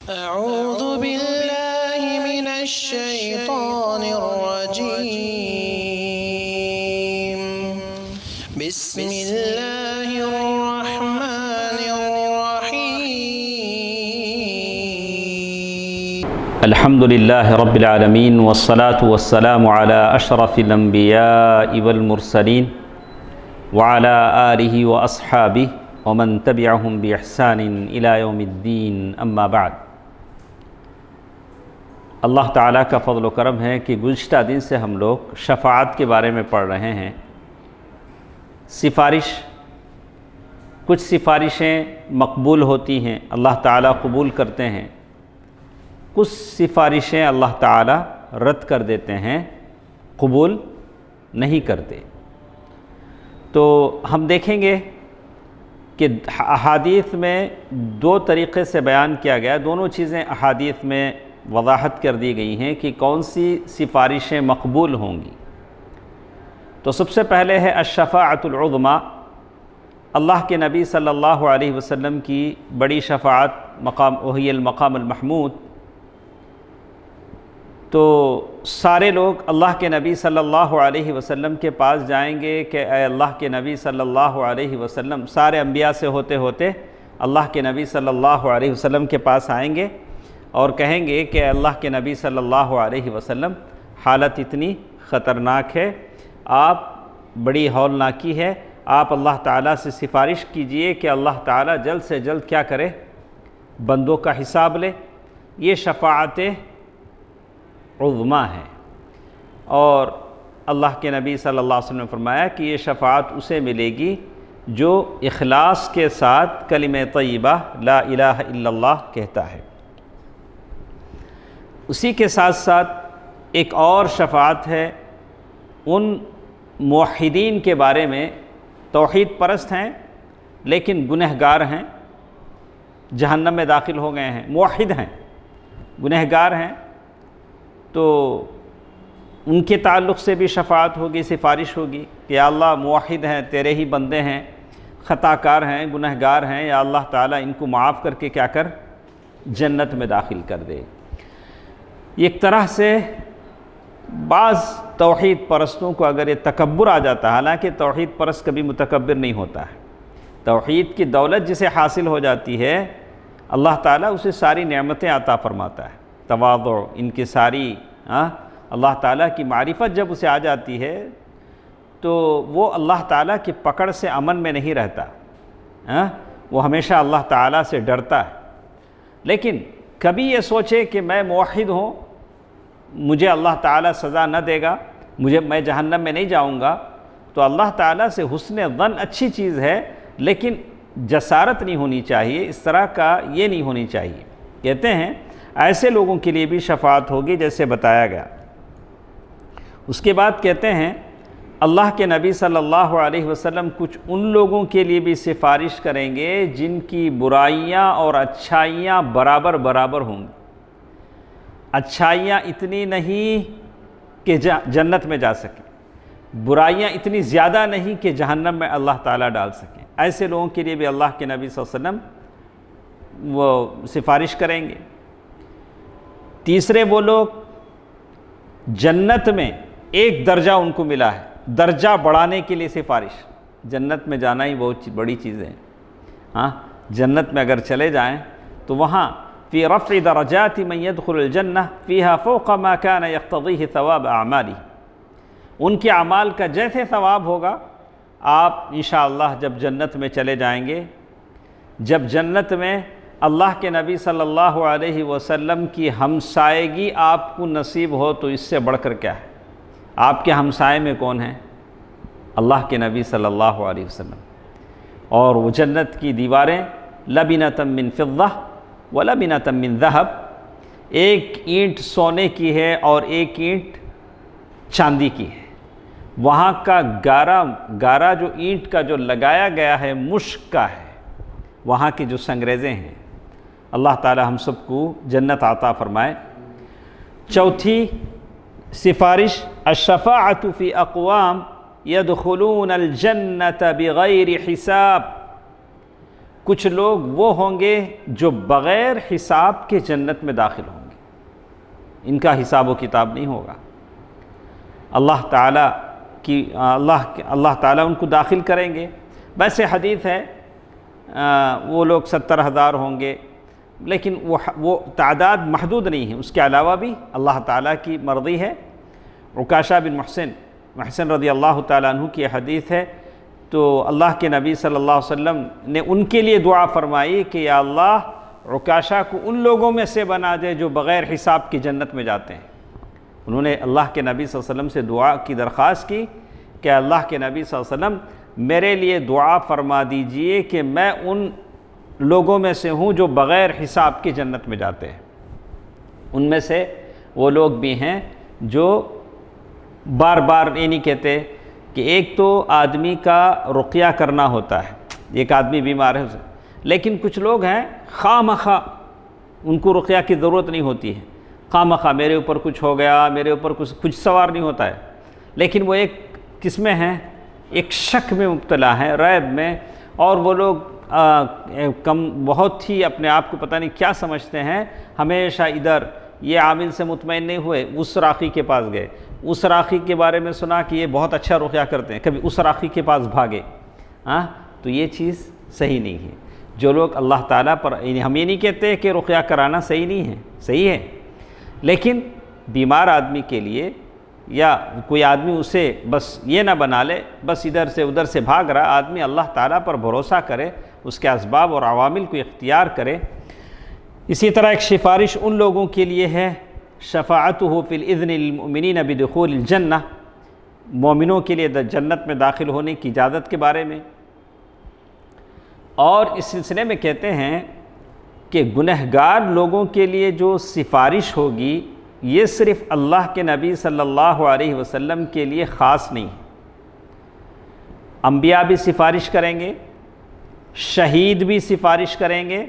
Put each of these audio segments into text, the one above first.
أعوذ بالله من الشيطان الرجيم بسم الله الرحمن الرحيم الحمد لله رب العالمين والصلاة والسلام على أشرف الأنبياء والمرسلين وعلى آله وأصحابه ومن تبعهم بإحسان إلى يوم الدين أما بعد۔ اللہ تعالیٰ کا فضل و کرم ہے کہ گزشتہ دن سے ہم لوگ شفاعت کے بارے میں پڑھ رہے ہیں۔ کچھ سفارشیں مقبول ہوتی ہیں، اللہ تعالیٰ قبول کرتے ہیں، کچھ سفارشیں اللہ تعالیٰ رد کر دیتے ہیں، قبول نہیں کرتے۔ تو ہم دیکھیں گے کہ احادیث میں دو طریقے سے بیان کیا گیا، دونوں چیزیں احادیث میں وضاحت کر دی گئی ہیں کہ کون سی سفارشیں مقبول ہوں گی۔ تو سب سے پہلے ہے الشفاعۃ العظمیٰ، اللہ کے نبی صلی اللہ علیہ وسلم کی بڑی شفاعت، وہی المقام المحمود۔ تو سارے لوگ اللہ کے نبی صلی اللہ علیہ وسلم کے پاس جائیں گے کہ اے اللہ کے نبی صلی اللہ علیہ وسلم، سارے انبیاء سے ہوتے ہوتے اللہ کے نبی صلی اللہ علیہ وسلم کے پاس آئیں گے اور کہیں گے کہ اے اللہ کے نبی صلی اللہ علیہ وسلم، حالت اتنی خطرناک ہے، آپ بڑی ہولناکی ہے، آپ اللہ تعالیٰ سے سفارش کیجئے کہ اللہ تعالیٰ جلد سے جلد کیا کرے، بندوں کا حساب لے۔ یہ شفاعت عظمیٰ ہے، اور اللہ کے نبی صلی اللہ علیہ وسلم نے فرمایا کہ یہ شفاعت اسے ملے گی جو اخلاص کے ساتھ کلمہ طیبہ لا الہ الا اللہ کہتا ہے۔ اسی کے ساتھ ساتھ ایک اور شفاعت ہے ان موحدین کے بارے میں، توحید پرست ہیں لیکن گنہگار ہیں، جہنم میں داخل ہو گئے ہیں، موحد ہیں، گنہگار ہیں، تو ان کے تعلق سے بھی شفاعت ہوگی، سفارش ہوگی کہ یا اللہ موحد ہیں، تیرے ہی بندے ہیں، خطا کار ہیں، گنہگار ہیں، یا اللہ تعالیٰ ان کو معاف کر کے کیا کر، جنت میں داخل کر دے۔ ایک طرح سے بعض توحید پرستوں کو اگر یہ تکبر آ جاتا ہے، حالانکہ توحید پرست کبھی متکبر نہیں ہوتا ہے، توحید کی دولت جسے حاصل ہو جاتی ہے اللہ تعالیٰ اسے ساری نعمتیں عطا فرماتا ہے، تواضع، انکساری، اللہ تعالیٰ کی معرفت جب اسے آ جاتی ہے تو وہ اللہ تعالیٰ کی پکڑ سے امن میں نہیں رہتا، وہ ہمیشہ اللہ تعالیٰ سے ڈرتا ہے۔ لیکن کبھی یہ سوچے کہ میں موحد ہوں، مجھے اللہ تعالیٰ سزا نہ دے گا، میں جہنم میں نہیں جاؤں گا، تو اللہ تعالیٰ سے حسن ظن اچھی چیز ہے، لیکن جسارت نہیں ہونی چاہیے، اس طرح کا یہ نہیں ہونی چاہیے۔ کہتے ہیں ایسے لوگوں کے لیے بھی شفاعت ہوگی جیسے بتایا گیا۔ اس کے بعد کہتے ہیں اللہ کے نبی صلی اللہ علیہ وسلم کچھ ان لوگوں کے لیے بھی سفارش کریں گے جن کی برائیاں اور اچھائیاں برابر برابر ہوں گی۔ اچھائیاں اتنی نہیں کہ جنت میں جا سکیں، برائیاں اتنی زیادہ نہیں کہ جہنم میں اللہ تعالیٰ ڈال سکیں، ایسے لوگوں کے لیے بھی اللہ کے نبی صلی اللہ علیہ وسلم وہ سفارش کریں گے۔ تیسرے وہ لوگ جنت میں ایک درجہ ان کو ملا ہے، درجہ بڑھانے کے لیے سفارش، جنت میں جانا ہی بہت بڑی چیز ہے، جنت میں اگر چلے جائیں تو وہاں فی رفع درجات من يدخل الجنہ فیہا فوق ما کان یقتضیہ ثواب اعمالی، ان کے اعمال کا جیسے ثواب ہوگا، آپ انشاءاللہ جب جنت میں چلے جائیں گے، جب جنت میں اللہ کے نبی صلی اللہ علیہ وسلم کی ہمسائیگی آپ کو نصیب ہو تو اس سے بڑھ کر کیا ہے؟ آپ کے ہمسائے میں کون ہیں؟ اللہ کے نبی صلی اللہ علیہ وسلم، اور وہ جنت کی دیواریں لبنۃ من فضہ ولبنۃ من ذہب، ایک اینٹ سونے کی ہے اور ایک اینٹ چاندی کی ہے۔ وہاں کا گارا جو اینٹ کا جو لگایا گیا ہے مشک کا ہے، وہاں کی جو سنگریزیں ہیں، اللہ تعالی ہم سب کو جنت عطا فرمائے۔ چوتھی سفارش الشفاعۃ فی اقوام يدخلون الجنة بغیر حساب، کچھ لوگ وہ ہوں گے جو بغیر حساب کے جنت میں داخل ہوں گے، ان کا حساب و کتاب نہیں ہوگا، اللہ تعالیٰ ان کو داخل کریں گے۔ ویسے حدیث ہے وہ لوگ 70,000 ہوں گے، لیکن وہ تعداد محدود نہیں ہے، اس کے علاوہ بھی اللہ تعالیٰ کی مرضی ہے۔ عکاشہ بن محسن رضی اللہ تعالیٰ عنہ کی حدیث ہے، تو اللہ کے نبی صلی اللہ علیہ وسلم نے ان کے لیے دعا فرمائی کہ یا اللہ عکاشہ کو ان لوگوں میں سے بنا دے جو بغیر حساب کی جنت میں جاتے ہیں۔ انہوں نے اللہ کے نبی صلی اللہ علیہ وسلم سے دعا کی درخواست کی کہ اللہ کے نبی صلی اللہ علیہ وسلم میرے لیے دعا فرما دیجئے کہ میں ان لوگوں میں سے ہوں جو بغیر حساب کی جنت میں جاتے ہیں۔ ان میں سے وہ لوگ بھی ہیں جو بار بار یہ نہیں کہتے کہ ایک تو آدمی کا رقیہ کرنا ہوتا ہے، ایک آدمی بیمار ہے اسے، لیکن کچھ لوگ ہیں خواہ مخواہ ان کو رقیہ کی ضرورت نہیں ہوتی ہے، خواہ مخواہ میرے اوپر کچھ ہو گیا، میرے اوپر کچھ سوار نہیں ہوتا ہے، لیکن وہ ایک کس میں ہیں، ایک شک میں مبتلا ہے، ریب میں، اور وہ لوگ بہت ہی اپنے آپ کو پتہ نہیں کیا سمجھتے ہیں، ہمیشہ ادھر یہ عامل سے مطمئن نہیں ہوئے، اس راقی کے پاس گئے، اس راقی کے بارے میں سنا کہ یہ بہت اچھا رقیہ کرتے ہیں، کبھی اس راقی کے پاس بھاگے، تو یہ چیز صحیح نہیں ہے۔ جو لوگ اللہ تعالیٰ پر، ہم یہ نہیں کہتے کہ رقیہ کرانا صحیح نہیں ہے، صحیح ہے، لیکن بیمار آدمی کے لیے یا کوئی آدمی اسے بس یہ نہ بنا لے، بس ادھر سے ادھر سے بھاگ رہا، آدمی اللہ تعالیٰ پر بھروسہ کرے، اس کے اسباب اور عوامل کو اختیار کرے۔ اسی طرح ایک سفارش ان لوگوں کے لیے ہے، شفاعتہ فی الاذن للمؤمنین بدخول الجنہ، مومنوں کے لیے جنت میں داخل ہونے کی اجازت کے بارے میں۔ اور اس سلسلے میں کہتے ہیں کہ گنہگار لوگوں کے لیے جو سفارش ہوگی یہ صرف اللہ کے نبی صلی اللہ علیہ وسلم کے لیے خاص نہیں، انبیاء بھی سفارش کریں گے، شہید بھی سفارش کریں گے،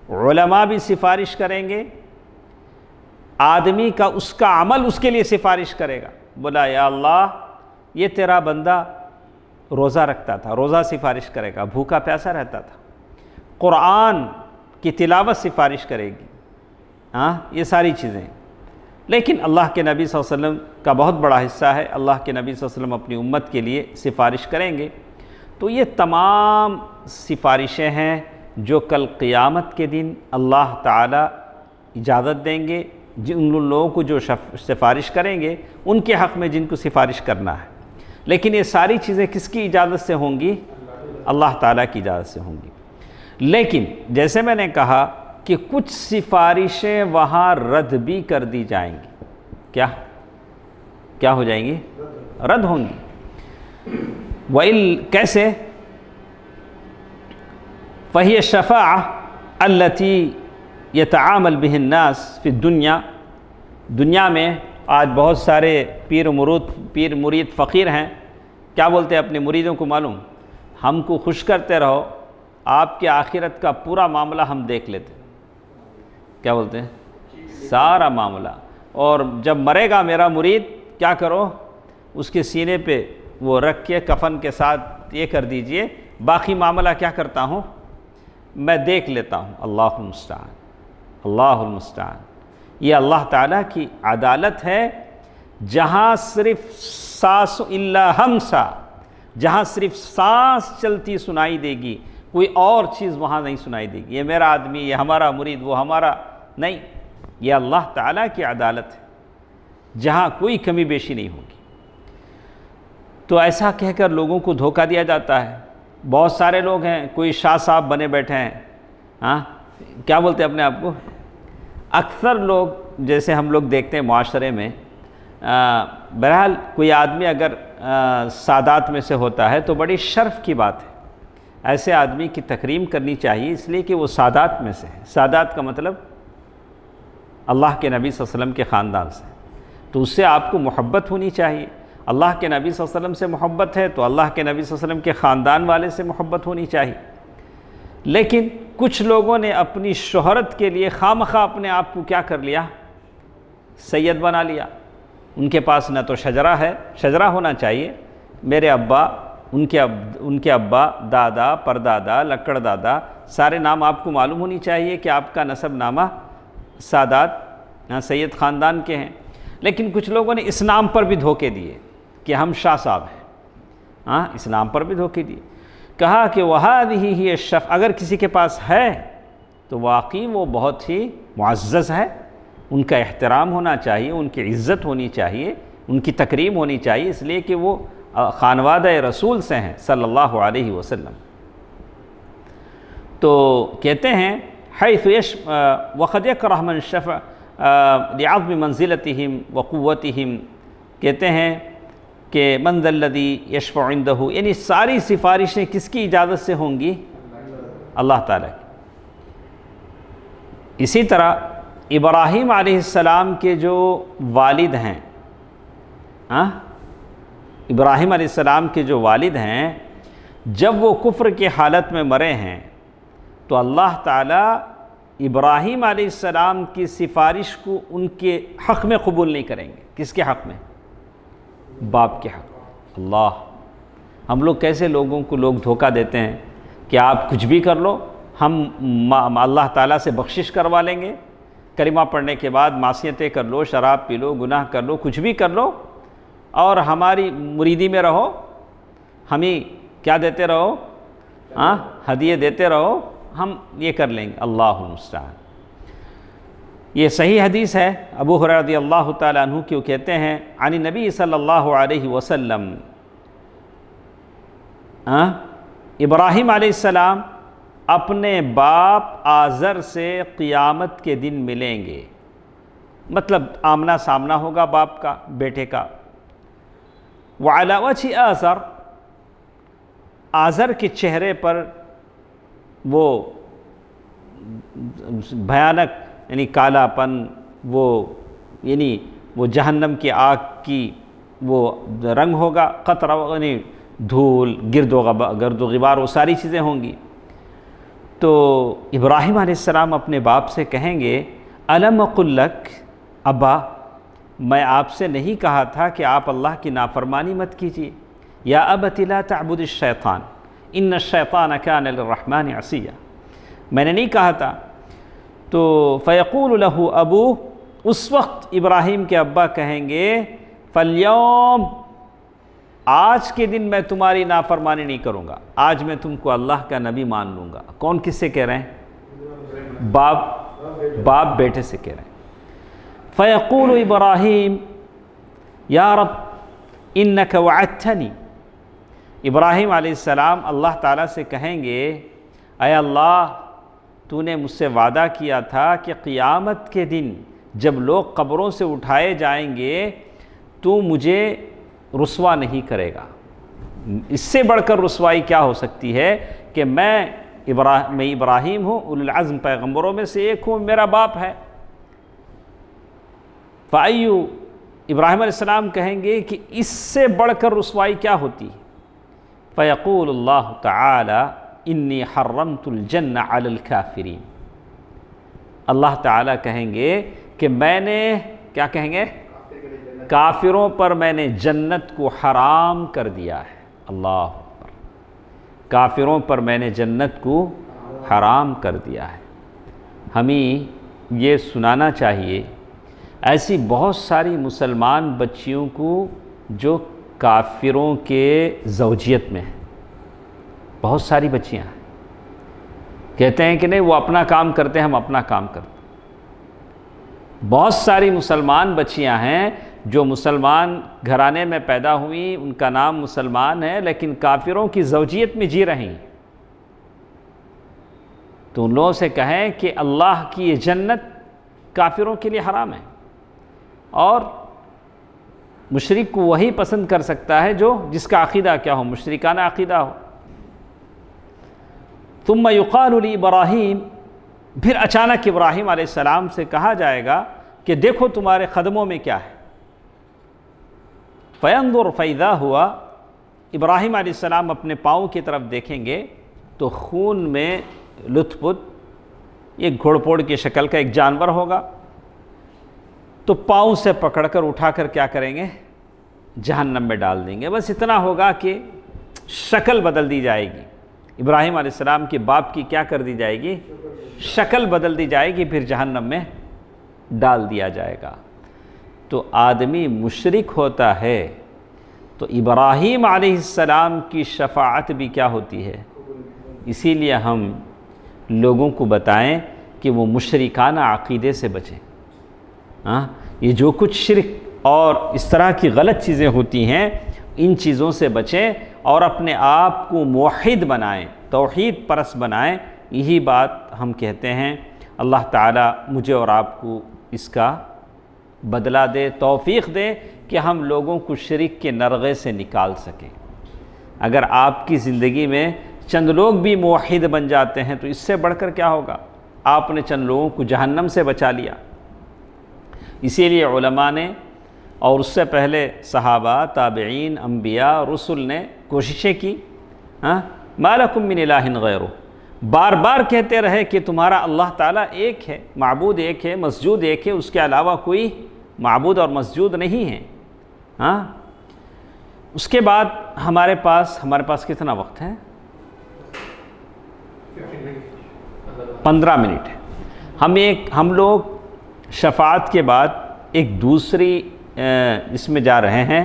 علماء بھی سفارش کریں گے، آدمی کا اس کا عمل اس کے لیے سفارش کرے گا، بولا یا اللہ یہ تیرا بندہ روزہ رکھتا تھا، روزہ سفارش کرے گا، بھوکا پیاسا رہتا تھا، قرآن کی تلاوت سفارش کرے گی، یہ ساری چیزیں۔ لیکن اللہ کے نبی صلی اللہ علیہ وسلم کا بہت بڑا حصہ ہے، اللہ کے نبی صلی اللہ علیہ وسلم اپنی امت کے لیے سفارش کریں گے، تو یہ تمام سفارشیں ہیں جو کل قیامت کے دن اللہ تعالیٰ اجازت دیں گے جن لوگوں کو جو سفارش کریں گے ان کے حق میں جن کو سفارش کرنا ہے۔ لیکن یہ ساری چیزیں کس کی اجازت سے ہوں گی؟ اللہ تعالیٰ کی اجازت سے ہوں گی۔ لیکن جیسے میں نے کہا کہ کچھ سفارشیں وہاں رد بھی کر دی جائیں گی، کیا ہو جائیں گی؟ رد ہوں گی۔ کیسے؟ فَهِيَ الشَّفَاعَةُ الَّتِي يَتَعَامَلْ بِهِ النَّاسِ فِي الدُّنْيَا، دنیا میں آج بہت سارے پیر مرید فقیر ہیں، کیا بولتے ہیں اپنے مریدوں کو معلوم، ہم کو خوش کرتے رہو، آپ کے آخرت کا پورا معاملہ ہم دیکھ لیتے، کیا بولتے ہیں؟ سارا معاملہ، اور جب مرے گا میرا مرید کیا کرو، اس کے سینے پہ وہ رکھ کے کفن کے ساتھ یہ کر دیجئے، باقی معاملہ کیا کرتا ہوں میں دیکھ لیتا ہوں۔ اللہ المستعان، اللہ المستعان۔ یہ اللہ تعالیٰ کی عدالت ہے، جہاں صرف سانس الا ہمسا، جہاں صرف سانس چلتی سنائی دے گی، کوئی اور چیز وہاں نہیں سنائی دے گی، یہ میرا آدمی، یہ ہمارا مرید، وہ ہمارا نہیں، یہ اللہ تعالیٰ کی عدالت ہے جہاں کوئی کمی بیشی نہیں ہوگی۔ تو ایسا کہہ کر لوگوں کو دھوکہ دیا جاتا ہے۔ بہت سارے لوگ ہیں، کوئی شاہ صاحب بنے بیٹھے ہیں، کیا بولتے ہیں اپنے آپ کو، اکثر لوگ جیسے ہم لوگ دیکھتے ہیں معاشرے میں، بہرحال کوئی آدمی اگر سادات میں سے ہوتا ہے تو بڑی شرف کی بات ہے، ایسے آدمی کی تکریم کرنی چاہیے، اس لیے کہ وہ سادات میں سے ہے۔ سادات کا مطلب اللہ کے نبی صلی اللہ علیہ وسلم کے خاندان سے، تو اس سے آپ کو محبت ہونی چاہیے۔ اللہ کے نبی صلی اللہ علیہ وسلم سے محبت ہے تو اللہ کے نبی صلی اللہ علیہ وسلم کے خاندان والے سے محبت ہونی چاہیے۔ لیکن کچھ لوگوں نے اپنی شہرت کے لیے خواہ مخواہ اپنے آپ کو کیا کر لیا، سید بنا لیا۔ ان کے پاس نہ تو شجرہ ہے، شجرہ ہونا چاہیے، میرے ابا ان کے ابا، دادا، پردادا، لکڑ دادا، سارے نام آپ کو معلوم ہونی چاہیے کہ آپ کا نسب نامہ سادات سید خاندان کے ہیں۔ لیکن کچھ لوگوں نے اس نام پر بھی دھوکے دیے کہ ہم شاہ صاحب ہیں، اس نام پر بھی دھوکے دیے۔ کہا کہ وَهَذِهِ هِيَ الشَّفْ، اگر کسی کے پاس ہے تو واقعی وہ بہت ہی معزز ہے، ان کا احترام ہونا چاہیے، ان کی عزت ہونی چاہیے، ان کی تکریم ہونی چاہیے، اس لیے کہ وہ خانوادہ رسول سے ہیں صلی اللہ علیہ وسلم۔ تو کہتے ہیں حیث وقد یکرہ من شفع لعظم منزلتہم وقوتہم، کہتے ہیں کہ من ذا الذی یشفع عندہ، یعنی ساری سفارشیں کس کی اجازت سے ہوں گی؟ اللہ تعالیٰ کی۔ اسی طرح ابراہیم علیہ السلام کے جو والد ہیں، ابراہیم علیہ السلام کے جو والد ہیں، جب وہ کفر کے حالت میں مرے ہیں تو اللہ تعالیٰ ابراہیم علیہ السلام کی سفارش کو ان کے حق میں قبول نہیں کریں گے۔ کس کے حق میں؟ باپ کے حق۔ اللہ، ہم لوگ کیسے لوگوں کو دھوکہ دیتے ہیں کہ آپ کچھ بھی کر لو، ہم اللہ تعالیٰ سے بخشش کروا لیں گے، کلمہ پڑھنے کے بعد معصیتیں کر لو، شراب پی لو، گناہ کر لو، کچھ بھی کر لو، اور ہماری مریدی میں رہو، ہمیں کیا دیتے رہو؟ ہدیے دیتے رہو، ہم یہ کر لیں گے۔ اللہ المستعان۔ یہ صحیح حدیث ہے، ابو ہریرہ رضی اللہ تعالیٰ عنہ کی، وہ کہتے ہیں عن نبی صلی اللہ علیہ وسلم، ابراہیم علیہ السلام اپنے باپ آزر سے قیامت کے دن ملیں گے، مطلب آمنا سامنا ہوگا باپ کا بیٹے کا۔ وعلی وجہ آزر، آزر کے چہرے پر وہ بھیانک یعنی کالا پن، یعنی وہ جہنم کی آگ کی وہ رنگ ہوگا، قطرہ یعنی دھول، گرد و غبار، وہ ساری چیزیں ہوں گی۔ تو ابراہیم علیہ السلام اپنے باپ سے کہیں گے الم اقل لک، ابا میں آپ سے نہیں کہا تھا کہ آپ اللہ کی نافرمانی مت کیجیے؟ یا ابت لا تعبد الشیطان ان الشیطان کان للرحمن عصیا، میں نے نہیں کہا تھا؟ تو فیقول له ابو، اس وقت ابراہیم کے ابا کہیں گے فالیوم، آج کے دن میں تمہاری نافرمانی نہیں کروں گا، آج میں تم کو اللہ کا نبی مان لوں گا۔ کون کس سے کہہ رہے ہیں؟ باپ بیٹے سے کہہ رہے ہیں۔ فیقول ابراہیم یا رب انک وعدتنی، ابراہیم علیہ السلام اللہ تعالیٰ سے کہیں گے اے اللہ، تو نے مجھ سے وعدہ کیا تھا کہ قیامت کے دن جب لوگ قبروں سے اٹھائے جائیں گے تو مجھے رسوا نہیں کرے گا۔ اس سے بڑھ کر رسوائی کیا ہو سکتی ہے کہ میں ابراہیم ہوں، اولو العزم پیغمبروں میں سے ایک ہوں، میرا باپ ہے۔ فَأَيُّ، ابراہیم علیہ السلام کہیں گے کہ اس سے بڑھ کر رسوائی کیا ہوتی؟ فَيَقُولُ اللَّهُ تَعَالَى إِنِّي حَرَّمْتُ الْجَنَّةَ عَلَى الْكَافِرِينَ، اللہ تعالیٰ کہیں گے کہ میں نے، کیا کہیں گے؟ کافروں پر میں نے جنت کو حرام کر دیا ہے۔ اللہ اکبر، کافروں پر میں نے جنت کو حرام کر دیا ہے۔ ہمیں یہ سنانا چاہیے ایسی بہت ساری مسلمان بچیوں کو جو کافروں کے زوجیت میں ہیں، بہت ساری بچیاں ہیں، کہتے ہیں کہ نہیں وہ اپنا کام کرتے ہیں، ہم اپنا کام کرتے ہیں۔ بہت ساری مسلمان بچیاں ہیں جو مسلمان گھرانے میں پیدا ہوئیں، ان کا نام مسلمان ہے، لیکن کافروں کی زوجیت میں جی رہی ہیں۔ تو ان لوگوں سے کہیں کہ اللہ کی یہ جنت کافروں کے لیے حرام ہے، اور مشرک کو وہی پسند کر سکتا ہے جس کا عقیدہ کیا ہو، مشرکانہ عقیدہ ہو۔ ثم یقال لابراہیم، پھر اچانک ابراہیم علیہ السلام سے کہا جائے گا کہ دیکھو تمہارے قدموں میں کیا ہے۔ فینظر فاذا ہوا، ابراہیم علیہ السلام اپنے پاؤں کی طرف دیکھیں گے تو خون میں لت پت، ایک گھوڑ پوڑ کی شکل کا ایک جانور ہوگا، تو پاؤں سے پکڑ کر اٹھا کر کیا کریں گے؟ جہنم میں ڈال دیں گے۔ بس اتنا ہوگا کہ شکل بدل دی جائے گی. ابراہیم علیہ السلام کے باپ کی کیا کر دی جائے گی؟ شکل بدل دی جائے گی، پھر جہنم میں ڈال دیا جائے گا. تو آدمی مشرک ہوتا ہے تو ابراہیم علیہ السلام کی شفاعت بھی کیا ہوتی ہے؟ اسی لیے ہم لوگوں کو بتائیں کہ وہ مشرکانہ عقیدے سے بچیں. یہ جو کچھ شرک اور اس طرح کی غلط چیزیں ہوتی ہیں ان چیزوں سے بچیں اور اپنے آپ کو موحد بنائیں، توحید پرست بنائیں. یہی بات ہم کہتے ہیں. اللہ تعالیٰ مجھے اور آپ کو اس کا بدلہ دے، توفیق دے کہ ہم لوگوں کو شرک کے نرغے سے نکال سکیں. اگر آپ کی زندگی میں چند لوگ بھی موحد بن جاتے ہیں تو اس سے بڑھ کر کیا ہوگا؟ آپ نے چند لوگوں کو جہنم سے بچا لیا. اسی لیے علماء نے اور اس سے پہلے صحابہ، تابعین، انبیاء، رسل نے کوششیں کی. ما لکم من الہ غیرہ، بار بار کہتے رہے کہ تمہارا اللہ تعالیٰ ایک ہے، معبود ایک ہے، مسجود ایک ہے، اس کے علاوہ کوئی معبود اور مسجود نہیں ہے. اس کے بعد ہمارے پاس کتنا وقت ہے؟ 15 منٹ ہے. ہم لوگ شفاعت کے بعد ایک دوسری اس میں جا رہے ہیں.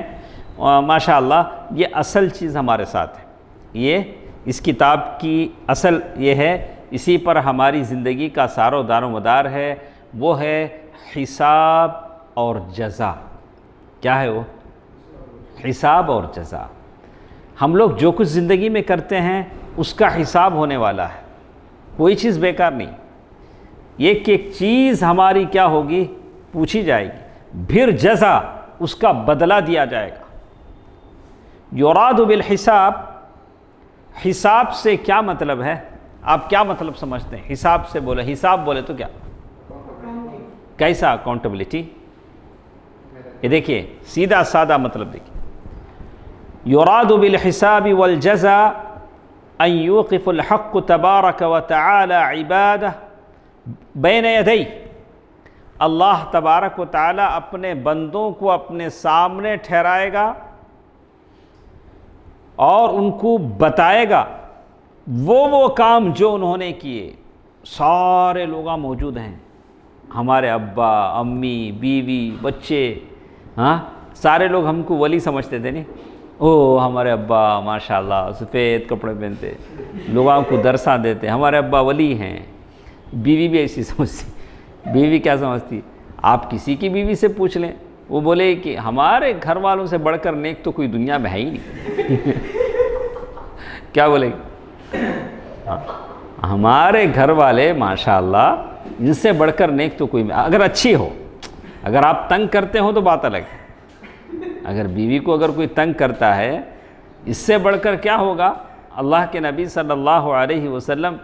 ماشاءاللہ یہ اصل چیز ہمارے ساتھ ہے. یہ اس کتاب کی اصل یہ ہے، اسی پر ہماری زندگی کا سار و دار و مدار ہے. وہ ہے حساب اور جزا. کیا ہے وہ؟ حساب اور جزا. ہم لوگ جو کچھ زندگی میں کرتے ہیں اس کا حساب ہونے والا ہے. کوئی چیز بیکار نہیں. ایک ایک چیز ہماری کیا ہوگی؟ پوچھی جائے گی. پھر جزا، اس کا بدلہ دیا جائے گا. یراد بالحساب، حساب سے کیا مطلب ہے؟ آپ کیا مطلب سمجھتے ہیں حساب سے؟ بولے حساب بولے تو کیا؟ کیسا اکاؤنٹیبلٹی؟ یہ دیکھیے سیدھا سادہ مطلب دیکھیے. یراد بالحساب والجزا ان یوقف الحق تبارک وتعالی عبادہ بین یدی. اللہ تبارک و تعالی اپنے بندوں کو اپنے سامنے ٹھہرائے گا اور ان کو بتائے گا وہ کام جو انہوں نے کیے. سارے لوگ موجود ہیں، ہمارے ابا، امی، بیوی، بچے. سارے لوگ ہم کو ولی سمجھتے تھے نہیں؟ ہمارے ابا ماشاءاللہ سفید کپڑے پہنتے، لوگوں کو درساں دیتے، ہمارے ابا ولی ہیں. بیوی بھی ایسی سمجھتی. بیوی کیا سمجھتی؟ آپ کسی کی بیوی سے پوچھ لیں، وہ بولے کہ ہمارے گھر والوں سے بڑھ کر نیک تو کوئی دنیا میں ہے ہی نہیں. کیا بولے گی؟ ہمارے گھر والے ماشاءاللہ ان سے بڑھ کر نیک تو کوئی، اگر اچھی ہو. اگر آپ تنگ کرتے ہو تو بات الگ ہے. اگر بیوی کو اگر کوئی تنگ کرتا ہے اس سے بڑھ کر کیا ہوگا؟ اللہ کے نبی صلی اللہ علیہ وسلم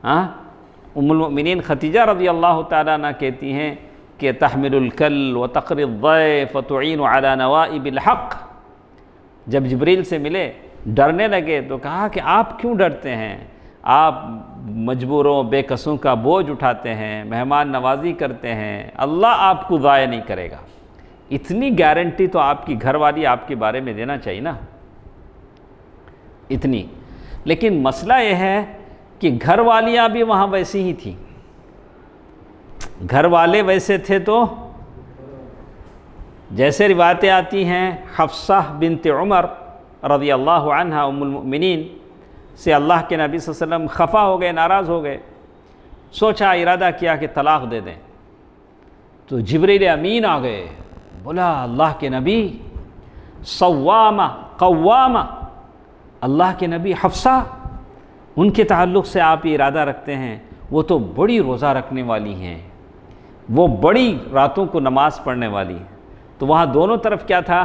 ام المؤمنین خدیجہ رضی اللہ تعالیٰ عنہ کہتی ہیں کہ تحمل الکل وتقری الضیف وتعین علی نوائب الحق. جب جبریل سے ملے ڈرنے لگے تو کہا کہ آپ کیوں ڈرتے ہیں؟ آپ مجبوروں بے کسوں کا بوجھ اٹھاتے ہیں، مہمان نوازی کرتے ہیں، اللہ آپ کو ضائع نہیں کرے گا. اتنی گارنٹی تو آپ کی گھر والی آپ کے بارے میں دینا چاہیے نا، اتنی. لیکن مسئلہ یہ ہے کہ گھر والیاں بھی وہاں ویسی ہی تھیں. گھر والے ویسے تھے تو جیسے روایتیں آتی ہیں حفصہ بنت عمر رضی اللہ عنہا ام المؤمنین سے اللہ کے نبی صلی اللہ علیہ وسلم خفا ہو گئے، ناراض ہو گئے. سوچا، ارادہ کیا کہ طلاق دے دیں. تو جبریل امین آ گئے، بولا اللہ کے نبی صوامہ قوامہ، اللہ کے نبی حفصہ ان کے تعلق سے آپ یہ ارادہ رکھتے ہیں؟ وہ تو بڑی روزہ رکھنے والی ہیں، وہ بڑی راتوں کو نماز پڑھنے والی ہیں. تو وہاں دونوں طرف کیا تھا؟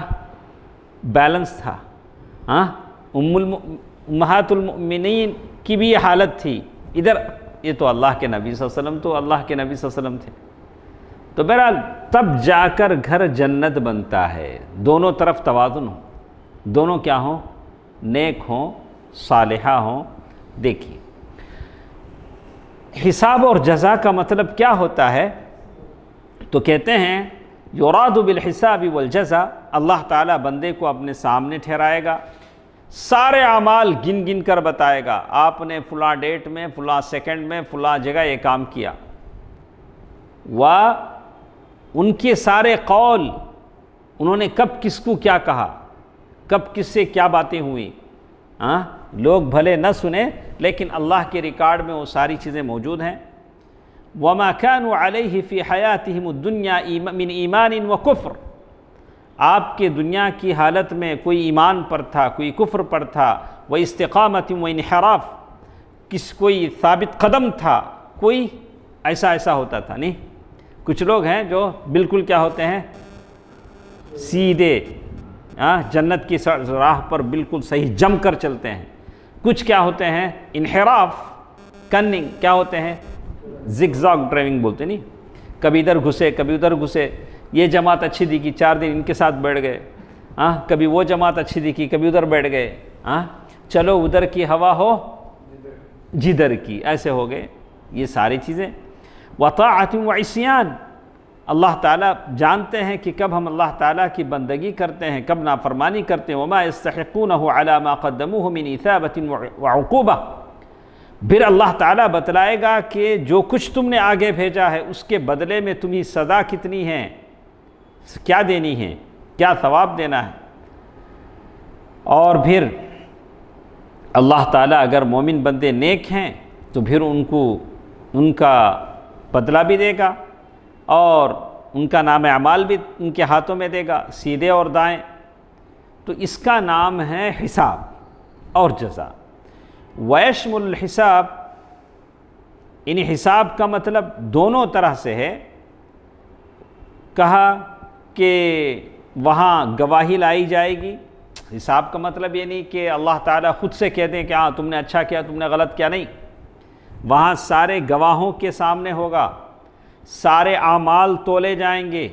بیلنس تھا. امہات المؤمنین کی بھی یہ حالت تھی، ادھر یہ تو اللہ کے نبی صلی اللہ علیہ وسلم، تو اللہ کے نبی صلی اللہ علیہ وسلم تھے. تو بہرحال تب جا کر گھر جنت بنتا ہے. دونوں طرف توازن ہو، دونوں کیا ہوں؟ نیک ہوں، صالحہ ہوں. دیکھیے حساب اور جزا کا مطلب کیا ہوتا ہے؟ تو کہتے ہیں یراد بالحساب والجزا، اللہ تعالیٰ بندے کو اپنے سامنے ٹھہرائے گا، سارے اعمال گن گن کر بتائے گا، آپ نے فلاں ڈیٹ میں، فلاں سیکنڈ میں، فلاں جگہ یہ کام کیا، ان کے سارے قول، انہوں نے کب کس کو کیا کہا، کب کس سے کیا باتیں ہوئیں، لوگ بھلے نہ سنیں لیکن اللہ کے ریکارڈ میں وہ ساری چیزیں موجود ہیں۔ وَمَا كَانُوا عَلَيْهِ فِي حَيَاتِهِمُ الدُّنْيَا مِنْ إِيمَانٍ وَكُفْرٍ، آپ کے دنیا کی حالت میں کوئی ایمان پر تھا، کوئی کفر پر تھا، وَإِسْتِقَامَةٍ وَإِنْحِرَافٍ، کوئی ثابت قدم تھا، کوئی ایسا ہوتا تھا نہیں۔ کچھ لوگ ہیں جو بالکل کیا ہوتے ہیں، سیدھے جنت کی راہ پر بالکل صحیح جم کر چلتے ہیں۔ کچھ کیا ہوتے ہیں، انحراف، کننگ، کیا ہوتے ہیں، زگ زاگ ڈرائیونگ بولتے نہیں، کبھی ادھر گھسے کبھی ادھر گھسے، یہ جماعت اچھی دکھی 4 دن ان کے ساتھ بیٹھ گئے، کبھی وہ جماعت اچھی دکھی کبھی ادھر بیٹھ گئے، چلو ادھر کی ہوا ہو جدھر کی، ایسے ہو گئے۔ یہ ساری چیزیں وطاعت وعصیان، اللہ تعالیٰ جانتے ہیں کہ کب ہم اللہ تعالیٰ کی بندگی کرتے ہیں، کب نافرمانی کرتے ہیں۔ وما يستحقونه على ما قدموه من اثابة وعقوبہ، پھر اللہ تعالیٰ بتلائے گا کہ جو کچھ تم نے آگے بھیجا ہے اس کے بدلے میں تمہیں سزا کتنی ہے، کیا دینی ہے، کیا ثواب دینا ہے۔ اور پھر اللہ تعالیٰ اگر مومن بندے نیک ہیں تو پھر ان کو ان کا بدلہ بھی دے گا اور ان کا نام اعمال بھی ان کے ہاتھوں میں دے گا، سیدھے اور دائیں۔ تو اس کا نام ہے حساب اور جزا۔ ویشمل الحساب، یعنی حساب کا مطلب دونوں طرح سے ہے۔ کہا کہ وہاں گواہی لائی جائے گی، حساب کا مطلب یہ نہیں کہ اللہ تعالیٰ خود سے کہہ دیں کہ ہاں تم نے اچھا کیا تم نے غلط کیا، نہیں، وہاں سارے گواہوں کے سامنے ہوگا، سارے اعمال تولے جائیں گے،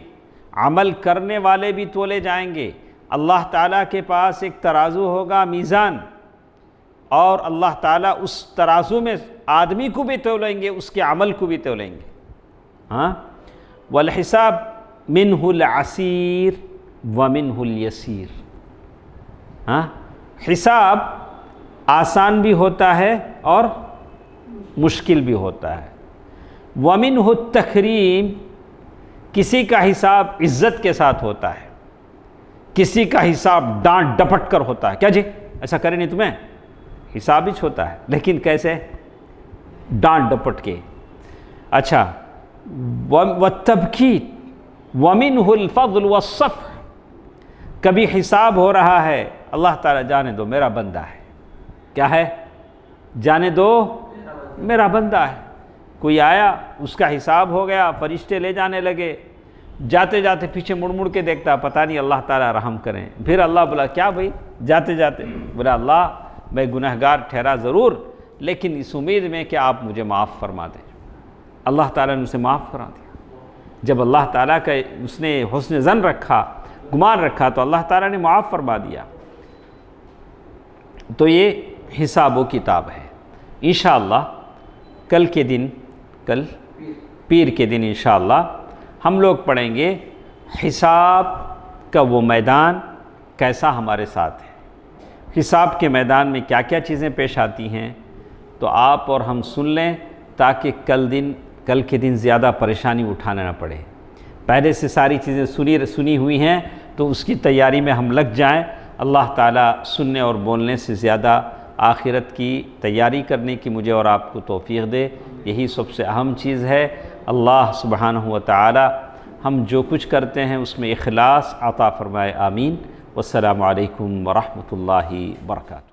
عمل کرنے والے بھی تولے جائیں گے۔ اللہ تعالیٰ کے پاس ایک ترازو ہوگا، میزان، اور اللہ تعالیٰ اس ترازو میں آدمی کو بھی تولیں گے، اس کے عمل کو بھی تولیں گے۔ والحساب منہ العسیر ومنہ الیسیر، حساب آسان بھی ہوتا ہے اور مشکل بھی ہوتا ہے۔ ومنہ التکریم، کسی کا حساب عزت کے ساتھ ہوتا ہے، کسی کا حساب ڈانٹ ڈپٹ کر ہوتا ہے، کیا جی ایسا کرے نہیں تمہیں، حساب ہی ہوتا ہے لیکن کیسے، ڈانٹ ڈپٹ کے۔ اچھا، والتبکیت ومنہ الفضل والصفح، کبھی حساب ہو رہا ہے، اللہ تعالیٰ جانے دو میرا بندہ ہے، کیا ہے، جانے دو میرا بندہ ہے۔ کوئی آیا اس کا حساب ہو گیا، فرشتے لے جانے لگے، جاتے جاتے پیچھے مڑ مڑ کے دیکھتا، پتہ نہیں اللہ تعالیٰ رحم کریں۔ پھر اللہ بولا کیا بھائی، جاتے جاتے بولا اللہ میں گنہگار ٹھہرا ضرور لیکن اس امید میں کہ آپ مجھے معاف فرما دیں۔ اللہ تعالیٰ نے اسے معاف کرا دیا۔ جب اللہ تعالیٰ کا اس نے حسن ظن رکھا، گمان رکھا تو اللہ تعالیٰ نے معاف فرما دیا۔ تو یہ حساب و کتاب ہے۔ انشاءاللہ کل کے دن، کل پیر کے دن انشاءاللہ ہم لوگ پڑھیں گے حساب کا وہ میدان کیسا ہمارے ساتھ ہے، حساب کے میدان میں کیا کیا چیزیں پیش آتی ہیں، تو آپ اور ہم سن لیں تاکہ کل کے دن زیادہ پریشانی اٹھانا نہ پڑے۔ پہلے سے ساری چیزیں سنی ہوئی ہیں تو اس کی تیاری میں ہم لگ جائیں۔ اللہ تعالیٰ سننے اور بولنے سے زیادہ آخرت کی تیاری کرنے کی مجھے اور آپ کو توفیق دے، یہی سب سے اہم چیز ہے۔ اللہ سبحانہ و تعالی ہم جو کچھ کرتے ہیں اس میں اخلاص عطا فرمائے، آمین۔ والسلام علیکم ورحمۃ اللہ وبرکاتہ۔